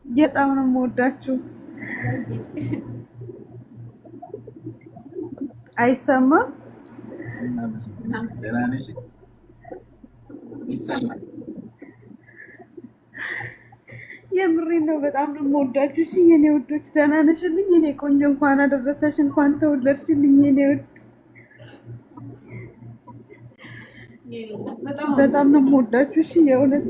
በጣም ነው የምወዳችሁ። አይሰማም? የምሬን ነው። በጣም ነው የምወዳችሁ። እሺ የኔ ውዶች ደህና ነሽልኝ? የኔ ቆንጆ እንኳን አደረሰሽ፣ እንኳን ተወለድሽልኝ የኔ ውድ። በጣም ነው የምወዳችሁ። እሺ የእውነት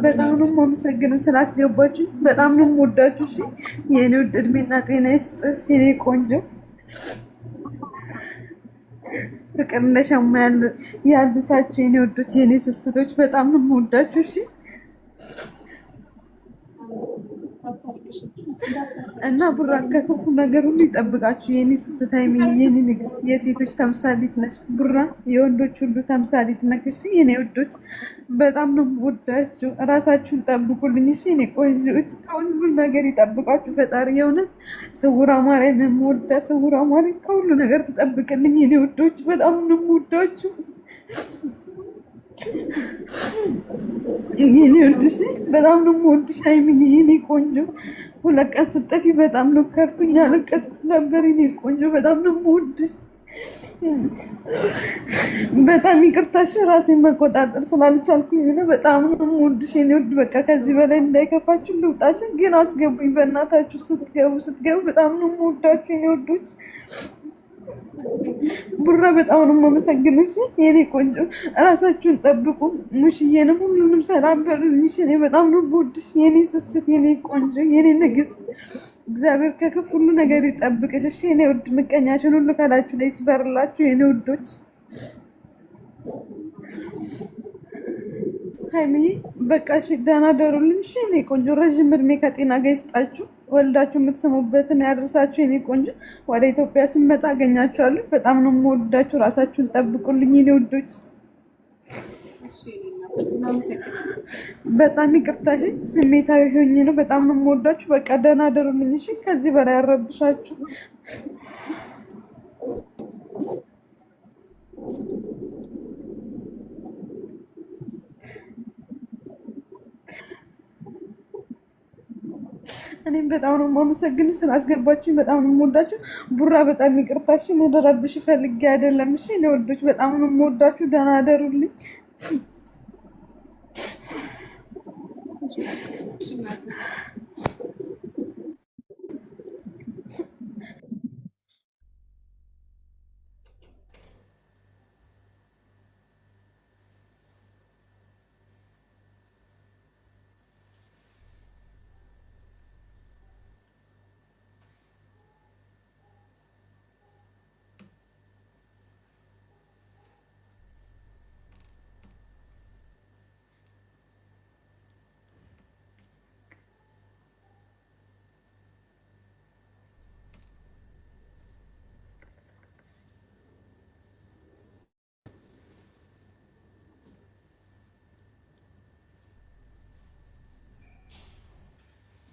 በጣም ነው የማመሰግነው ስላስገባችሁ። በጣም ነው የምወዳችሁ። እሺ የኔ ውድ እድሜና ጤና ይስጥሽ የኔ ቆንጆ። ፍቅር እንደሸማ ያልብሳችሁ የኔ ውዶች፣ የኔ ስስቶች። በጣም ነው የምወዳችሁ። እሺ እና ቡራ ከክፉ ነገር ሁሉ ይጠብቃችሁ የኔ ስስት ሀይሚ፣ የኔ ንግስት፣ የሴቶች ተምሳሌት ነሽ። ቡራ የወንዶች ሁሉ ተምሳሌት ነሽ የኔ ውዶች። በጣም ነው የምወዳችሁ። እራሳችሁን ጠብቁልኝ እሺ የኔ ቆንጆች። ከሁሉ ነገር ይጠብቃችሁ ፈጣሪ። የእውነት ስውራ ማርያም የምወዳ ስውራ ማርያም ከሁሉ ነገር ትጠብቅልኝ የኔ ውዶች። በጣም ነው የምወዳችሁ የኔ ወድሽ። በጣም ነው የምወድሽ ሀይሚዬ የኔ ቆንጆ። ሁለት ቀን ስጠፊ በጣም ነው ከፍቶኝ ያለቀስኩት ነበር የኔ ቆንጆ። በጣም ነው የምወድሽ። በጣም ይቅርታሽ ራሴን መቆጣጠር ስላልቻልኩኝ ነው። በጣም ነው የምወድሽ የኔ ውድ። በቃ ከዚህ በላይ እንዳይከፋችሁ ልውጣሽ፣ ግን አስገቡኝ በእናታችሁ። ስትገቡ በጣም ነው የምወዳችሁ የኔ ወዶች። ቡራ በጣም ነው የማመሰግንሽ የኔ ቆንጆ። እራሳችሁን ጠብቁ። ሙሽዬንም ሁሉንም ሰላም በሉልሽ። እኔ በጣም ነው የምወድሽ የኔ ስስት፣ የኔ ቆንጆ፣ የኔ ንግስት። እግዚአብሔር ከክፉ ሁሉ ነገር ይጠብቅሽ እሺ የኔ ውድ። ምቀኛሽን ሁሉ ከላችሁ ላይ ይስበርላችሁ የኔ ውዶች። ሀይሚዬ በቃ እሺ ደህና ደሩልኝ እሺ የኔ ቆንጆ። ረዥም እድሜ ከጤና ጋር ይስጣችሁ። ወልዳችሁ የምትሰሙበትን ያደርሳችሁ የኔ ቆንጆ። ወደ ኢትዮጵያ ስመጣ አገኛችኋለሁ። በጣም ነው የምወዳችሁ። ራሳችሁን ጠብቁልኝ የኔ ውዶች። በጣም ይቅርታሽ፣ ስሜታዊ ሆኜ ነው። በጣም ነው የምወዳችሁ። በቃ ደህና ደሩልኝ እሺ። ከዚህ በላይ ያረብሻችሁ። እኔም በጣም ነው የማመሰግነው ስላስገባችሁኝ። በጣም ነው የምወዳችሁ። ቡራ በጣም ይቅርታሽን ልረብሽ ፈልጌ አይደለም እሺ እኔ ወዶች። በጣም ነው የምወዳችሁ። ደህና አደሩልኝ።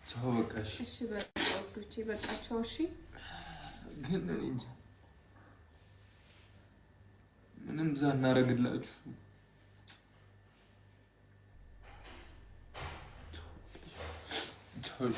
ቻው በቃሽ። እሺ በቃ ወዶቼ በቃ ቻው። እሺ ግን እኔ እንጃ ምንም ሳናረግላችሁ ቻው።